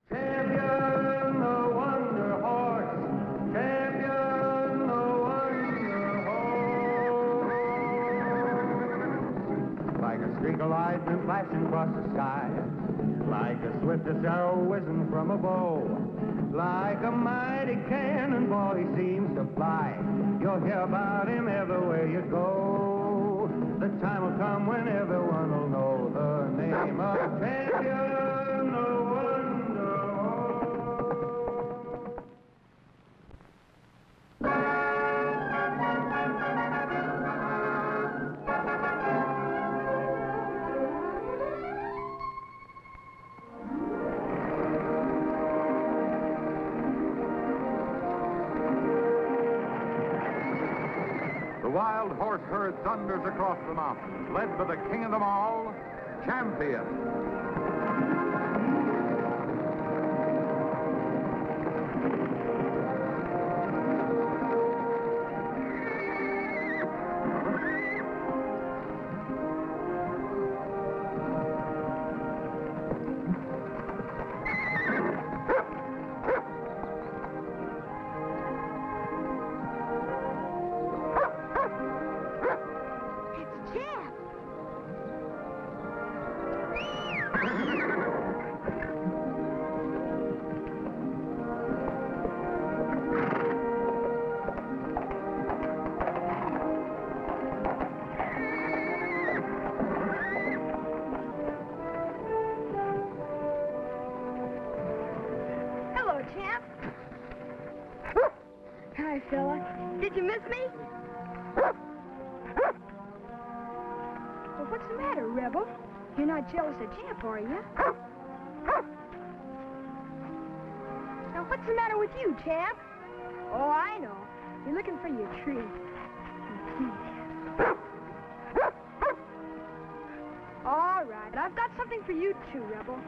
Champion, the Wonder Horse. Champion, the Wonder Horse. Like a streak of lightning flashing across the sky, like the swiftest arrow whizzing from a bow, like a mighty cannonball he seems to fly. You'll hear about him everywhere you go. The time will come when everyone will know the name of Champion, the Wonder The wild horse herd thunders across the mountains, led by the king of them all, Champion. Hi, fella. Did you miss me? Well, what's the matter, Rebel? You're not jealous of Champ, are you? Now, what's the matter with you, Champ? Oh, I know. You're looking for your treat. All right, I've got something for you, too, Rebel.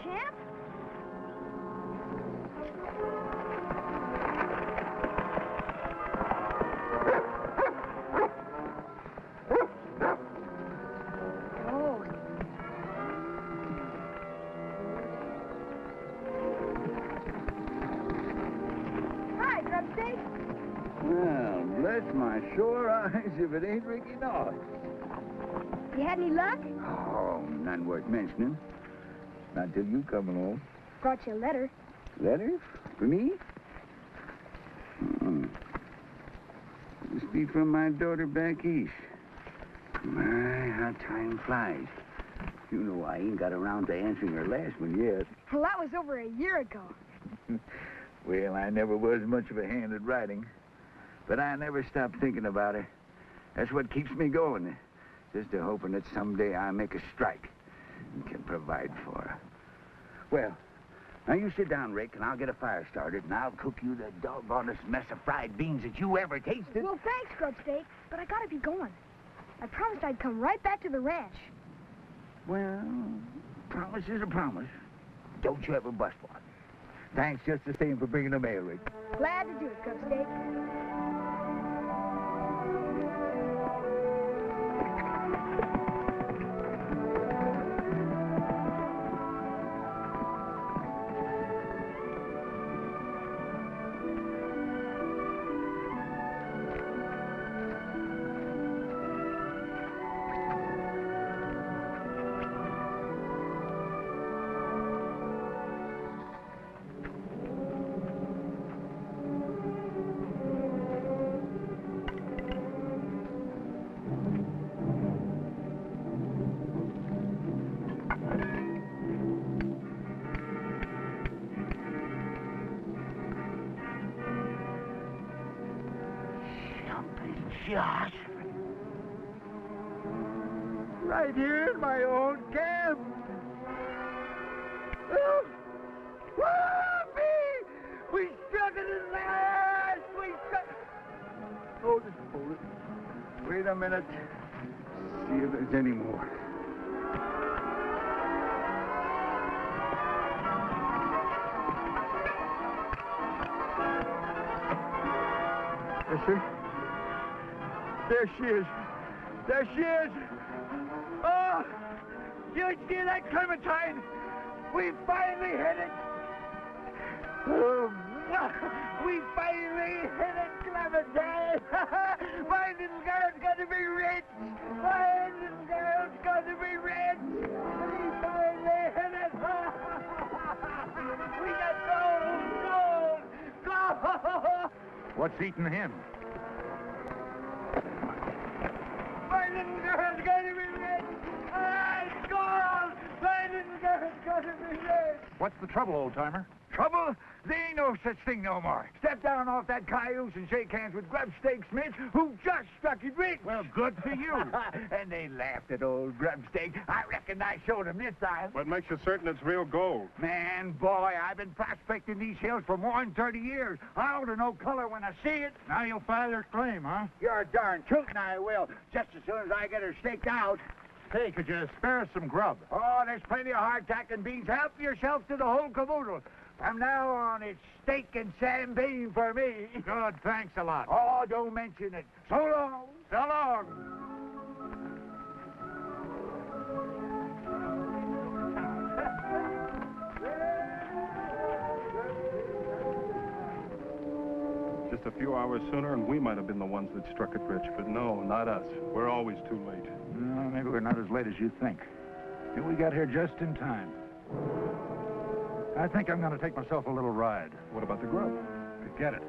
Champ? Oh. Hi, Grubstake. Well, bless my sore eyes if it ain't Ricky North. You had any luck? Oh, none worth mentioning. Not till you come along. Brought you a letter. Letter? For me? Must be from my daughter back east. My, how time flies. You know I ain't got around to answering her last one yet. Well, that was over a year ago. Well, I never was much of a hand at writing. But I never stop thinking about her. That's what keeps me going. Just a hoping that someday I make a strike and can provide for her. Well, now you sit down, Rick, and I'll get a fire started, and I'll cook you the doggonest mess of fried beans that you ever tasted. Well, thanks, Grubstake, but I gotta be going. I promised I'd come right back to the ranch. Well, promise is a promise. Don't you ever bust one. Thanks just the same for bringing the mail, Rick. Glad to do it, Grubstake. Josh. Right here in my own camp. Oh, whoopee! We struck it at last! We struck... Hold it, hold it. Wait a minute. See if there's any more. Yes, sir. There she is. There she is. Oh, you see that, Clementine? We finally hit it. Oh, we finally hit it, Clementine. My little girl's gonna be rich. My little girl's gonna be rich. We finally hit it. We got gold. What's eating him? My little girl's gonna be rich. It's gold. My little girl's gonna be rich. What's the trouble, old-timer? Trouble? There ain't no such thing no more. Step down off that cayuse and shake hands with Grubstake Smith, who just struck it rich. Well, good for you. And they laughed at old Grubstake. I reckon I showed him this time. What makes you certain it's real gold? Man, boy, I've been prospecting these hills for more than 30 years. I ought to know color when I see it. Now you'll file your claim, huh? You're darn tootin' I will, just as soon as I get her staked out. Hey, could you spare us some grub? Oh, there's plenty of hardtack and beans. Help yourself to the whole caboodle. From now on, it's steak and champagne for me. Good, thanks a lot. Oh, don't mention it. So long. So long. Just a few hours sooner, and we might have been the ones that struck it rich. But no, not us. We're always too late. Maybe we're not as late as you think. And we got here just in time. I think I'm going to take myself a little ride. What about the grub? Forget it.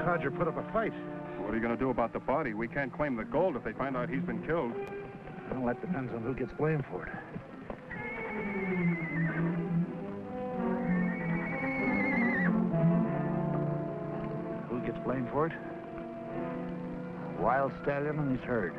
Codger put up a fight. What are you going to do about the body? We can't claim the gold if they find out he's been killed. Well, that depends on who gets blamed for it. Who gets blamed for it? Wild Stallion and his herd.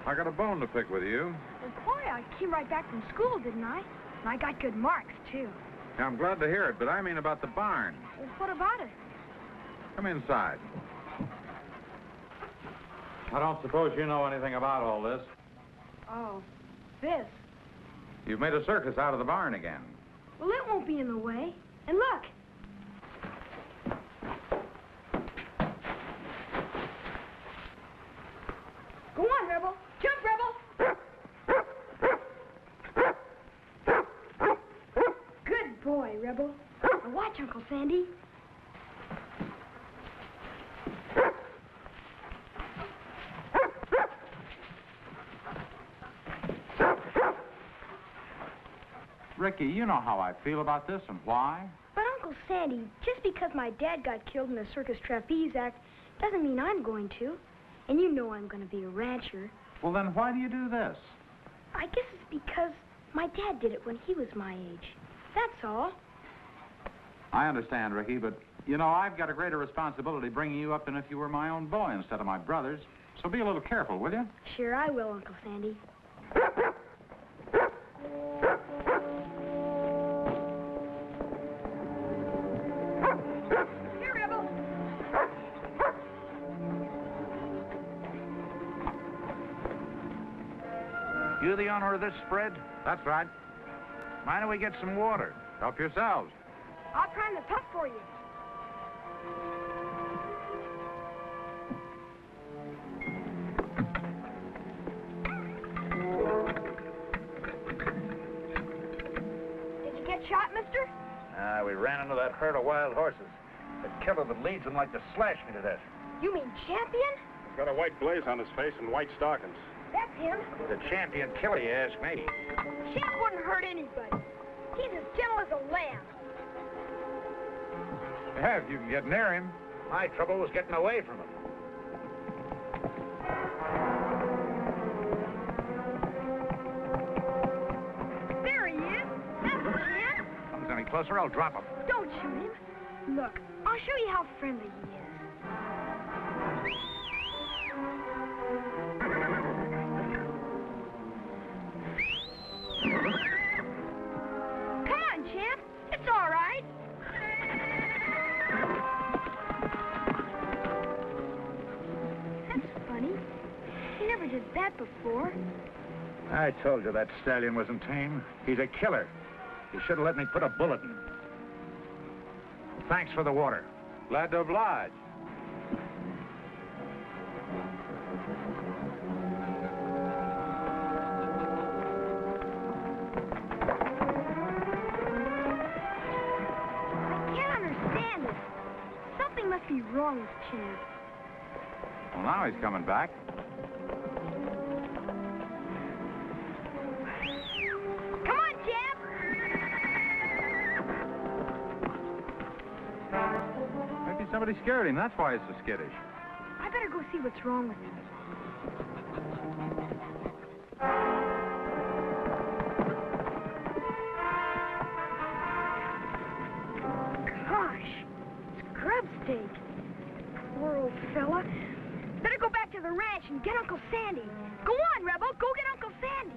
I got a bone to pick with you. Well, boy, I came right back from school, didn't I? And I got good marks, too. Yeah, I'm glad to hear it, but I mean about the barn. Well, what about it? Come inside. I don't suppose you know anything about all this. Oh, this. You've made a circus out of the barn again. Well, it won't be in the way. And look. Go on, Rebel. Jump, Rebel. Good boy, Rebel. Now watch, Uncle Sandy. Ricky, you know how I feel about this and why. But Uncle Sandy, just because my dad got killed in the circus trapeze act doesn't mean I'm going to. And you know I'm going to be a rancher. Well, then why do you do this? I guess it's because my dad did it when he was my age. That's all. I understand, Ricky, but, you know, I've got a greater responsibility bringing you up than if you were my own boy instead of my brother's. So be a little careful, will you? Sure I will, Uncle Sandy. Here, Rebel. You the owner of this spread? That's right. Mind if we get some water? Help yourselves. I'll prime the pump for you. Did you get shot, mister? We ran into that herd of wild horses. The killer that leads them like to slash me to death. You mean Champion? He's got a white blaze on his face and white stockings. That's him. The champion killer, you ask me. Champ wouldn't hurt anybody. He's as gentle as a lamb. Yeah, if you can get near him. My trouble was getting away from him. There he is. That's Champ. Comes any closer, I'll drop him. Don't shoot him. Look, I'll show you how friendly he is. Come on, Champ. It's all right. That's funny. He never did that before. I told you that stallion wasn't tame. He's a killer. You should have let me put a bullet in him. Thanks for the water. Glad to oblige. I can't understand this. Something must be wrong with Champ. Well, now he's coming back. Come on, Champ. Maybe somebody scared him. That's why he's so skittish. I better go see what's wrong with him. Gosh, it's grub steak. Poor old fella. Better go back to the ranch and get Uncle Sandy. Go on, Rebel. Go get Uncle Sandy.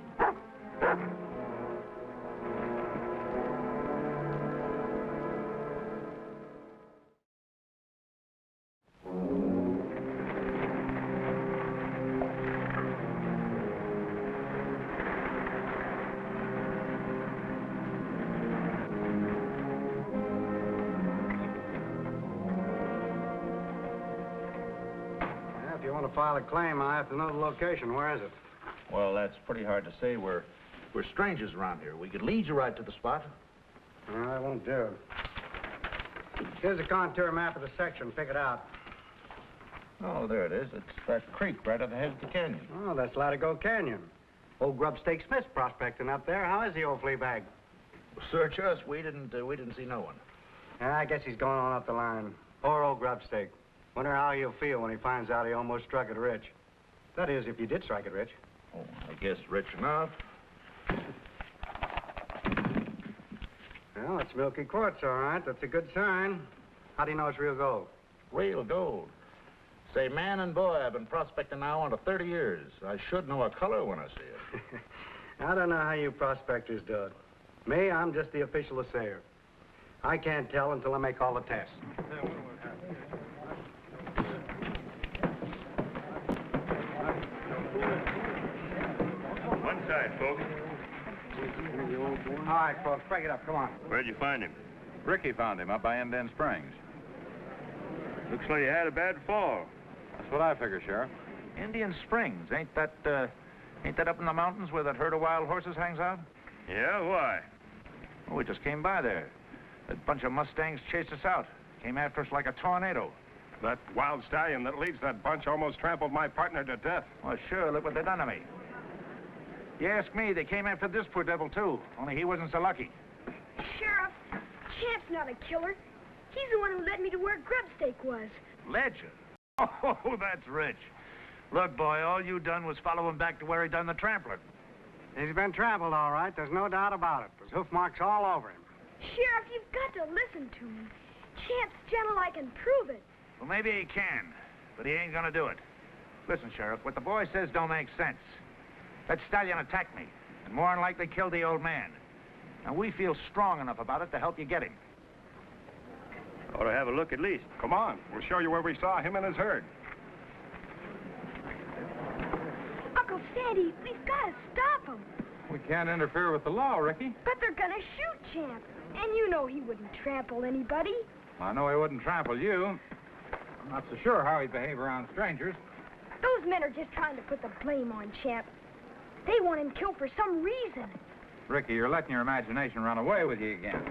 If you want to file a claim, I have to know the location. Where is it? Well, that's pretty hard to say. We're strangers around here. We could lead you right to the spot. No, that won't do. Here's a contour map of the section. Pick it out. Oh, there it is. It's that creek right at the head of the canyon. Oh, that's Latigo Canyon. Old Grubstake Smith's prospecting up there. How is the old flea bag? Search us. We didn't see no one. Yeah, I guess he's going on up the line. Poor old Grubstake. Wonder how he'll feel when he finds out he almost struck it rich. That is, if you did strike it rich. Oh, I guess rich enough. Well, it's milky quartz, all right. That's a good sign. How do you know it's real gold? Real gold. Say, man and boy, I've been prospecting now under 30 years. I should know a color when I see it. I don't know how you prospectors do it. Me, I'm just the official assayer. I can't tell until I make all the tests. One side, folks. All right, folks, break it up. Come on. Where'd you find him? Ricky found him up by Indian Springs. Looks like you had a bad fall. That's what I figure, Sheriff. Indian Springs, ain't that up in the mountains where that herd of wild horses hangs out? Yeah, why? Oh, we just came by there. That bunch of Mustangs chased us out. Came after us like a tornado. That wild stallion that leads that bunch almost trampled my partner to death. Well, sure, look what they done to me. You ask me, they came after this poor devil, too. Only he wasn't so lucky. Sheriff, Champ's not a killer. He's the one who led me to where Grubstake was. Ledger? Oh, that's rich. Look, boy, all you done was follow him back to where he done the trampling. He's been trampled, all right. There's no doubt about it. There's hoof marks all over him. Sheriff, you've got to listen to me. Champ's gentle, I can prove it. Well, maybe he can, but he ain't gonna do it. Listen, Sheriff, what the boy says don't make sense. That stallion attacked me, and more than likely killed the old man. And we feel strong enough about it to help you get him. Ought to have a look at least. Come on, we'll show you where we saw him and his herd. Uncle Sandy, we've got to stop him. We can't interfere with the law, Ricky. But they're going to shoot Champ. And you know he wouldn't trample anybody. I know he wouldn't trample you. I'm not so sure how he'd behave around strangers. Those men are just trying to put the blame on Champ. They want him killed for some reason. Ricky, you're letting your imagination run away with you again.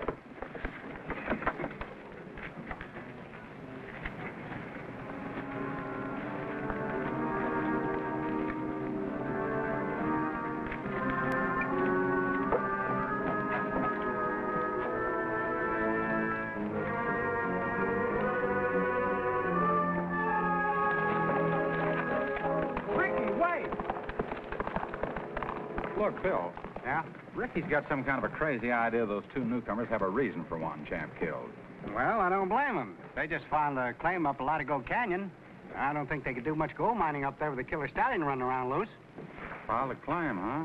Look, Phil. Yeah? Ricky's got some kind of a crazy idea those two newcomers have a reason for wanting Champ killed. Well, I don't blame them. They just filed a claim up Latigo Canyon. I don't think they could do much gold mining up there with a killer stallion running around loose. Filed a claim, huh?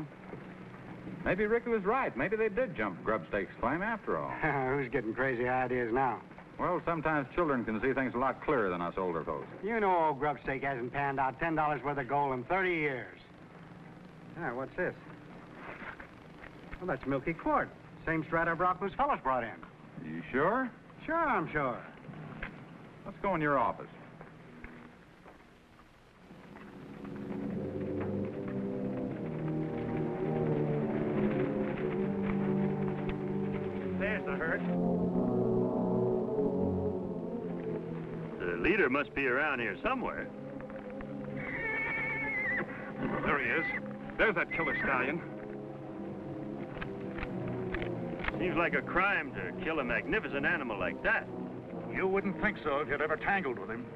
Maybe Ricky was right. Maybe they did jump Grubstake's claim after all. Who's getting crazy ideas now? Well, sometimes children can see things a lot clearer than us older folks. You know old Grubstake hasn't panned out $10 worth of gold in 30 years. Ah, what's this? Well, that's milky quart. Same strata Broncos fellas brought in. You sure? Sure, I'm sure. Let's go in your office. There's the herd. The leader must be around here somewhere. There he is. There's that killer stallion. Seems like a crime to kill a magnificent animal like that. You wouldn't think so if you'd ever tangled with him.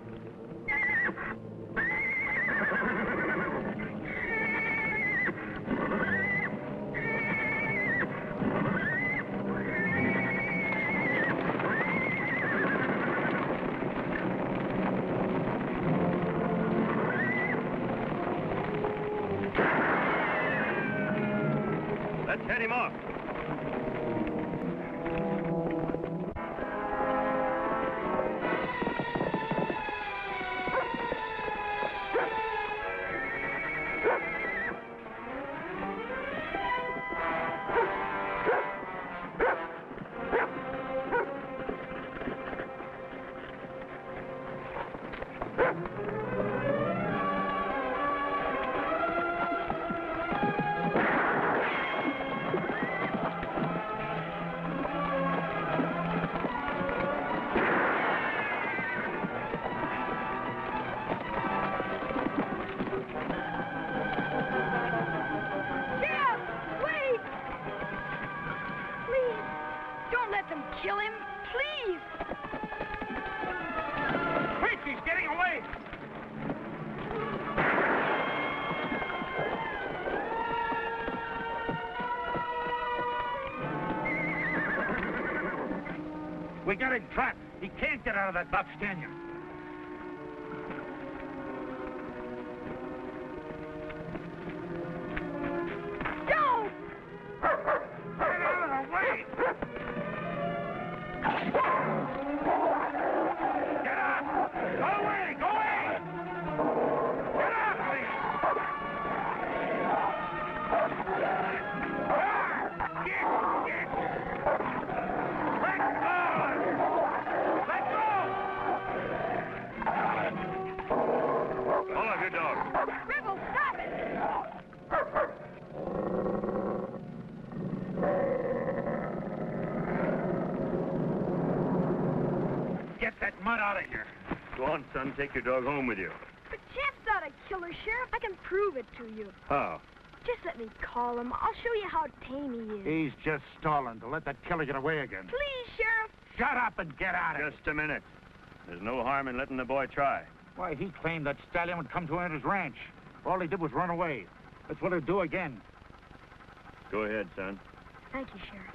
Let's head him off. Kill him, please! Quick, he's getting away! We got him trapped. He can't get out of that box canyon. Don't! Get out of the way! Get up! Go away! Go away! Get up, please! Get! Let go! Let go! Hold on, good dog. Rebel, stop it! Get that mud out of here. Go on, son. Take your dog home with you. But Champ's not a killer, Sheriff. I can prove it to you. How? Just let me call him. I'll show you how tame he is. He's just stalling to let that killer get away again. Please, Sheriff. Shut up and get out of it. Just a minute. There's no harm in letting the boy try. Why, he claimed that Stallion would come to his ranch. All he did was run away. That's what he'll do again. Go ahead, son. Thank you, Sheriff.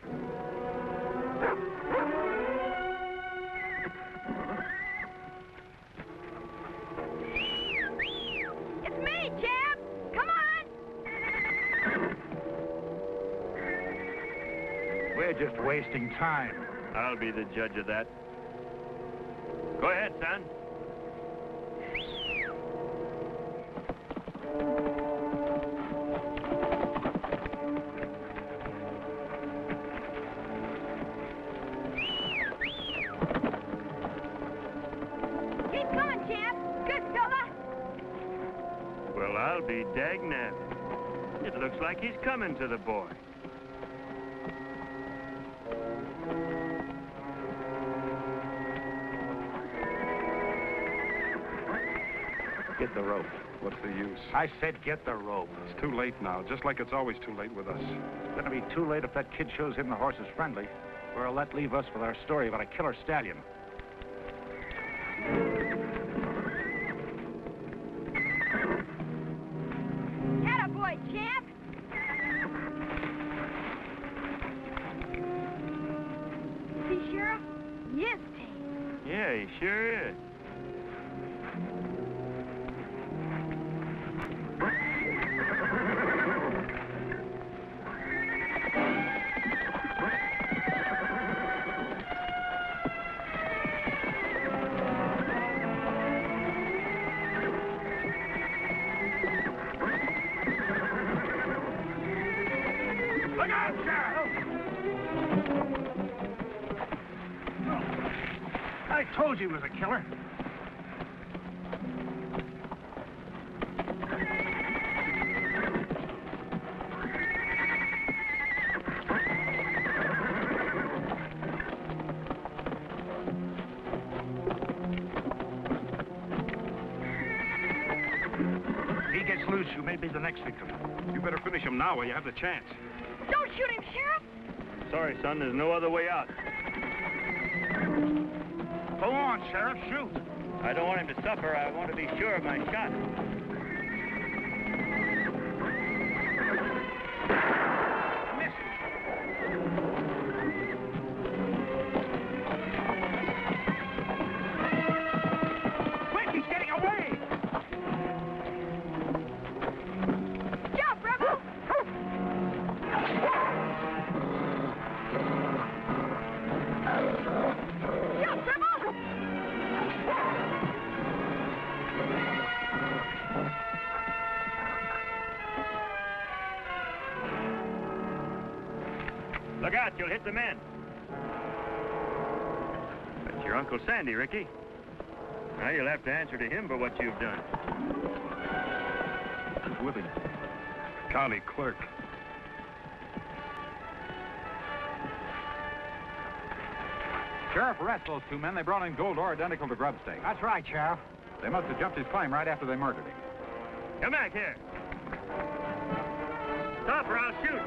It's me, Jeb. Come on. We're just wasting time. I'll be the judge of that. Go ahead, son. Keep coming, Jeb. Good fella. Well, I'll be dagnabbed. It looks like he's coming to the boy. Get the rope. What's the use? I said get the rope. It's too late now, just like it's always too late with us. It's gonna be too late if that kid shows him the horse is friendly. Where'll that leave us with our story about a killer stallion? Attaboy, champ. See, Sheriff? He is tame. Yeah, he sure is. Look out, Sheriff! I told you he was a killer. If he gets loose, you may be the next victim. You better finish him now while you have the chance. Don't shoot him, Sheriff. Sorry, son, there's no other way out. Go on, Sheriff, shoot. I don't want him to suffer. I want to be sure of my shot. Quick, he's getting away! Jump, Rebel. Jump, Rebel. Look out, you'll hit the men. That's your Uncle Sandy, Ricky. Now you'll have to answer to him for what you've done. Who's with him? County clerk. Sheriff, arrest those two men. They brought in gold ore identical to Grubstake. That's right, Sheriff. They must have jumped his claim right after they murdered him. Come back here. Stop or I'll shoot.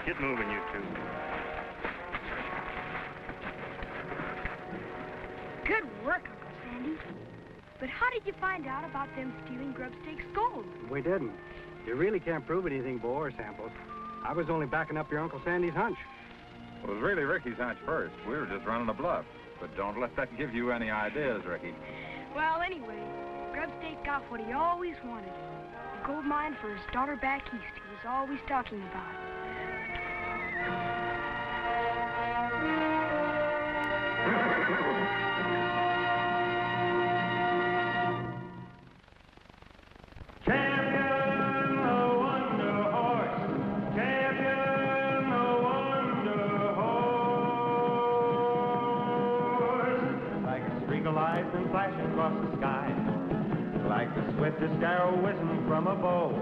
Get moving, you two. Good work, Uncle Sandy. But how did you find out about them stealing Grubstake's gold? We didn't. You really can't prove anything, Bo, or samples. I was only backing up your Uncle Sandy's hunch. It was really Ricky's hunch first. We were just running a bluff. But don't let that give you any ideas, Ricky. Well, anyway, Grubstake got what he always wanted. The gold mine for his daughter back east he was always talking about. Lightning flashing across the sky, like the swiftest arrow whizzing from a bow,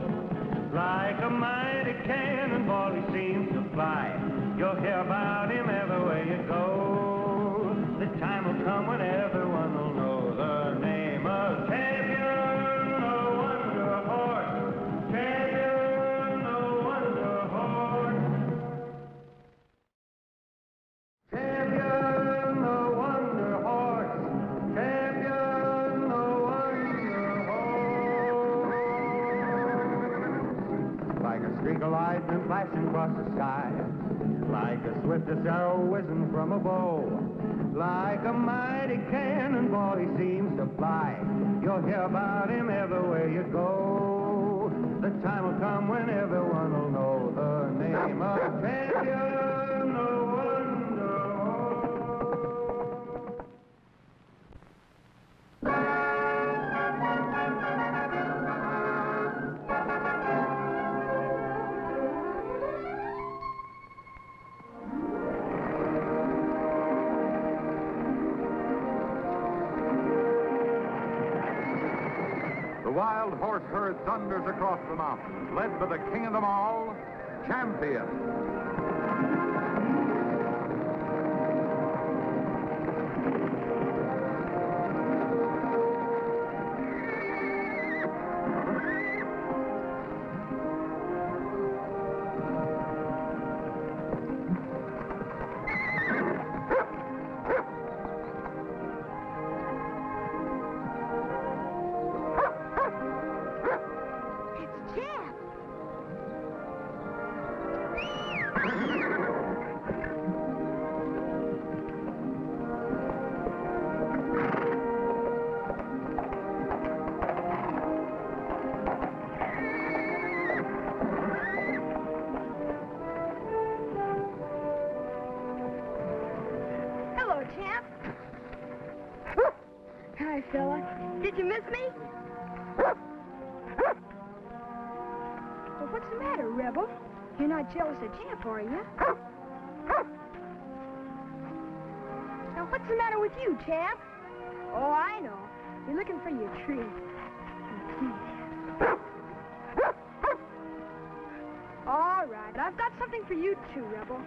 like a mighty cannonball he seems to fly. You'll hear about him everywhere you go. The time will come when everyone will know the name of Champion, the Wonder Horse. Champion, the Wonder Horse. Champion, the Wonder Horse. Champion, the Wonder Horse. Like a streak of lightning flashing across the sky, like the swiftest arrow whizzing from a bow, like a mighty cannonball he seems to fly. You'll hear about him everywhere you go. The time will come when everyone will know the name of Champion, the Wonder Horse. The wild horse herd thunders across the mountains, led by the king of them all, Champion. Hi, fella. Did you miss me? Well, what's the matter, Rebel? You're not jealous of Champ, are you? Now, what's the matter with you, Champ? Oh, I know. You're looking for your treat. All right, I've got something for you, too, Rebel.